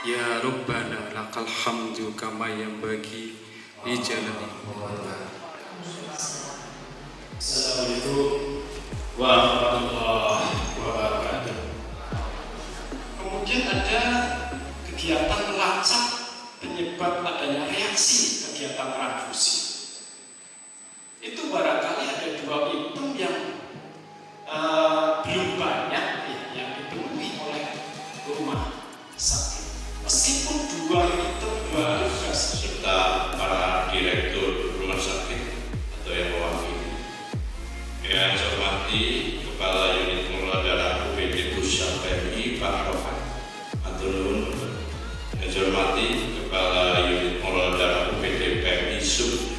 Ya Rabbana lakal hamdu kama yanbaghi li jalali. Assalamualaikum warahmatullahi wabarakatuh. Kemudian ada kegiatan melacak penyebab adanya reaksi kegiatan transfusi. Itu barangkali ada dua item yang belum banyak yang dipenuhi oleh rumah sakit. Meskipun dua itu serta para direktur rumah sakit atau yang mewakili, yang saya hormati Kepala Unit Pengelola Darah UPD Pusat PMI Pak Rohan Aturun, yang saya hormati Kepala Unit Pengelola Darah UPD PMI Sub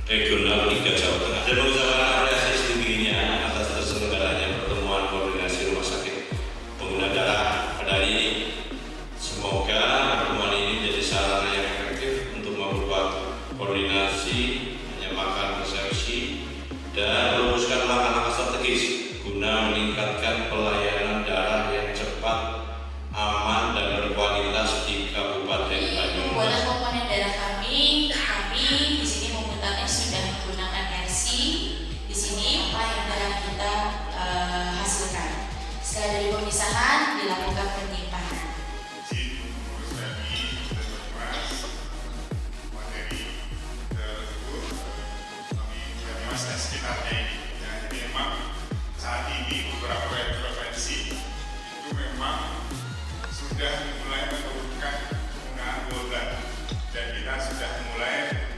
Regional Liga Jawa Tengah, dan mengucapkan apresiasi setinggi-tingginya atas terselenggaranya pertemuan koordinasi rumah sakit pengguna darah pada hari ini. Semoga pertemuan ini menjadi sarana yang efektif untuk memperkuat koordinasi, menyamakan persepsi, dan merumuskan langkah-langkah strategis guna meningkatkan pelayanan darah yang cepat, aman, dan berkualitas di Kabupaten Banyumas. Pembuatan komponen darah kami di sini memutarnya sudah menggunakan RC. Di sini apa yang darah kita hasilkan. Setelah dari pemisahan dilakukan penyimpanan. Sekitarnya ini, ya, jadi memang saat ini beberapa provinsi itu memang sudah mulai menurunkan penggunaan golongan, dan kita sudah mulai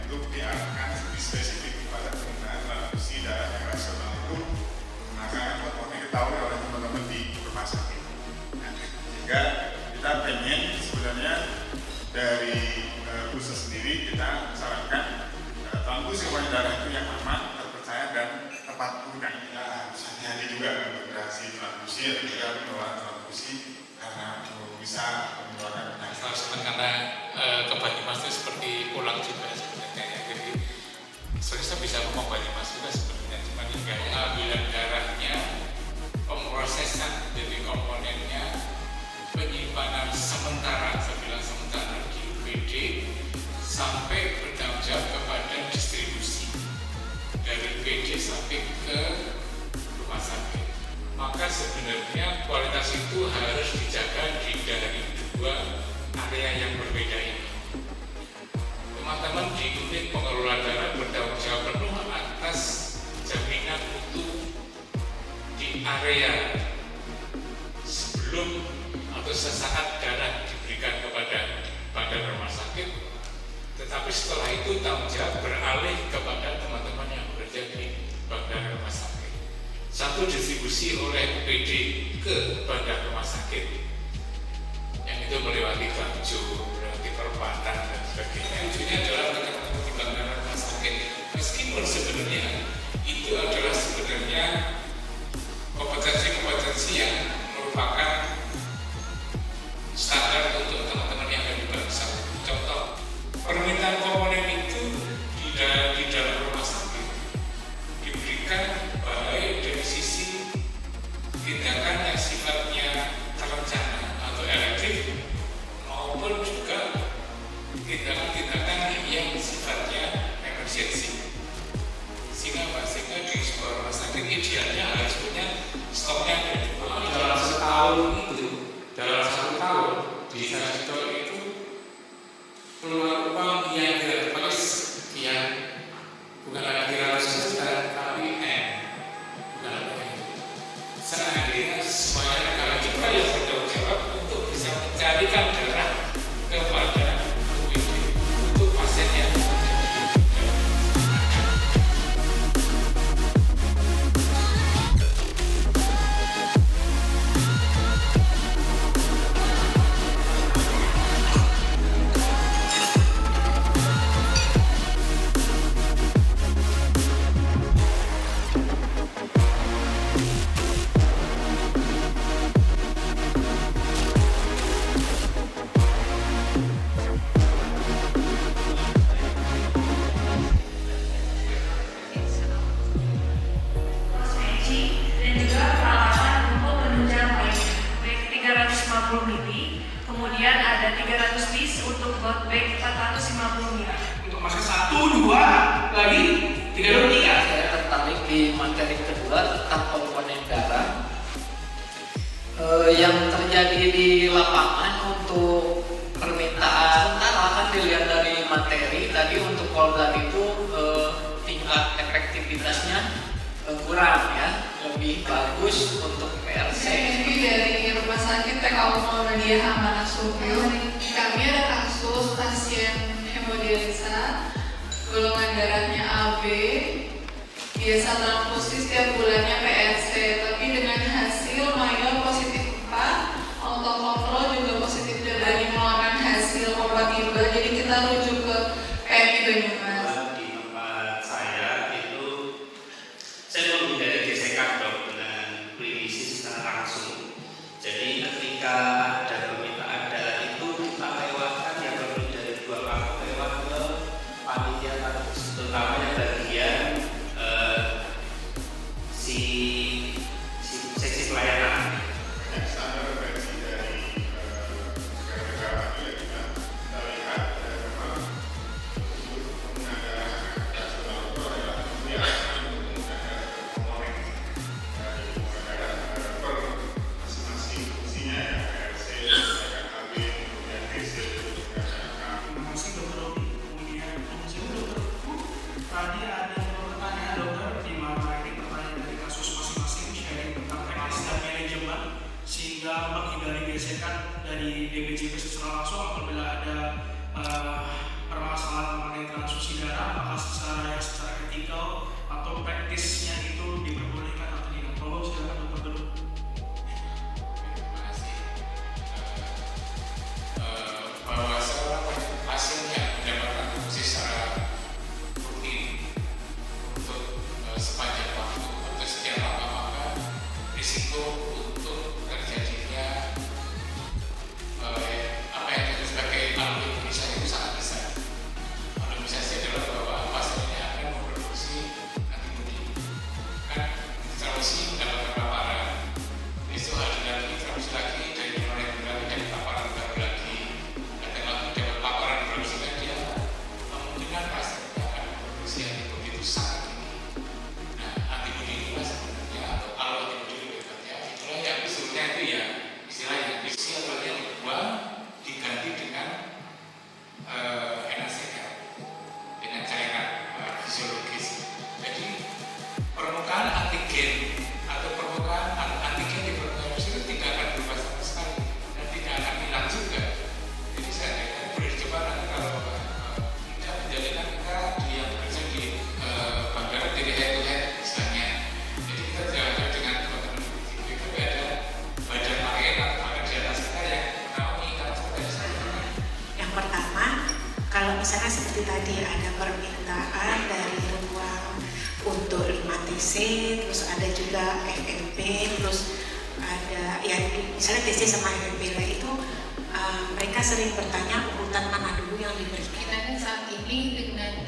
untuk diarahkan lebih spesifik kepada penggunaan transfusi darah yang rasional itu menggunakan apa yang diketahui oleh teman-teman di rumah sakit. Nah, sehingga kita pengen sebenarnya dari khusus sendiri kita sarankan transfusi darah itu yang aman, dan tepat guna. Kita harus hati-hati juga berinteraksi transfusi dan juga pengelolaan transfusi karena bisa mengeluarkan penyakit. Karena ke Banyumas itu seperti pulang juga sebenarnya ya. Jadi sebenarnya bisa ngomong Banyumas juga sebenarnya, cuma tinggal pengambilan darahnya, pemrosesan jadi komponennya, penyimpanan sementara, saya bilang sementara di UPD sampai bertanggung jawab kepada distribusi dari PD sampai ke rumah sakit. Maka sebenarnya kualitas itu harus dijaga dari dua area yang berbeda ini. Teman-teman di unit pengelola darah bertanggung jawab penuh atas jaminan mutu di area sebelum atau sesaat darah diberikan kepada badan rumah sakit. Tetapi setelah itu tanggung jawab beralih kepada teman-teman yang bekerja di badan rumah sakit. Satu distribusi oleh UPD ke badan rumah sakit, yang itu melewati Banjur, melewati Perempatan dan sebagainya. Ujungnya adalah teman-teman di badan rumah sakit. Meskipun sebenarnya itu adalah sebenarnya kompetensi-kompetensi yang merupakan standar untuk teman-teman yang ada di bangsa. Contoh, permintaan komponen itu di dalam rumah sakit diberikan baik dari sisi tindakan yang sifatnya terencana atau elektif maupun juga tindakan-tindakan yang sifatnya emergensi. slot back 450 mili. Untuk masker 1, 2, lagi 3. Saya tertarik di materi kedua tentang komponen darah. Yang terjadi di lapangan untuk permintaan sementara kan dilihat dari materi tadi untuk kolgat itu tingkat efektivitasnya kurang ya, lebih bagus untuk PRC. Jadi dari Rumah Sakit PKU Muhammadiyah Amanah Subyun, kami ada kasus pasien hemodialisa, golongan darahnya AB, biasa transfusi setiap bulannya PRC, tapi dengan hasil mayor positif 4, autokontrol juga positif dan mengeluarkan hasil kompatibel, jadi kita rujuk ke PMI Banyumas. Di tempat saya itu saya menghindari gesekan dok dengan klinisi secara langsung. Jadi ketika ada permintaan darah itu kita lewatkan yang lebih dari 2 kali lewat ke panitia terutamanya bagian si seksi pelayanan. Standar versi dari negara-negara juga kita lihat memang untuk penggunaan darah nasional itu adalah kebiasaan untuk menggunakan komponen dari darah per masing-masing fungsinya ya, RC, kemudian AB, kemudian BC, kemudian AK. Terima kasih Dokter Robi. Kemudian Dokter Fu, tadi ada pertanyaan dokter di mana ini pertanyaan dari kasus masing-masing sharing tentang teknis dan manajemen sehingga menghindari gesekan dari DBJP secara langsung apabila ada permasalahan mengenai transfusi darah, apakah secara etikal atau praktisnya itu diperbolehkan atau tidak. Tolong silakan Dokter Fu. Terima kasih. Bahwa seorang pasien yang mendapatkan fungsi secara rutin untuk sepanjang waktu atau setiap lama, maka risiko untuk terjadinya apa yang disebut sebagai aluminimisasi itu sangat besar. Aluminimisasi adalah bahwa pasien ini akan memproduksi antibodi. Kan transfusi mendapatkan paparan, besok hari lagi transfusi lagi dari mulai bulan dan paparan baru lagi, ada lagi dapat paparan baru sehingga dia kemungkinan pasiennya akan memproduksi antibodi itu sangat tinggi. Nah, antibodi itulah sebenarnya atau antibodi lebih itulah yang sebetulnya itu ya istilahnya isi atau yang dibuang diganti dengan NaCl dengan cairan fisiologis. Jadi permukaan antigen atau permukaan antigen di permukaan itu tidak akan berubah sama sekali dan tidak akan hilang juga. Jadi saya kira boleh dicoba nanti kalau tidak menjadikan kita yang bekerja di bandara dari head to head misalnya. Jadi kita jalan dengan teman-teman itu ada badan lain atau ada di atas kita yang menaungi karena seperti saya. Yang pertama, kalau misalnya seperti tadi ada permintaan dari ruang untuk 5TC, terus ada juga FMP, terus ada ya misalnya TC sama FMP lah itu mereka sering bertanya urutan mana dulu yang diberikan. Kita kan saat ini dengan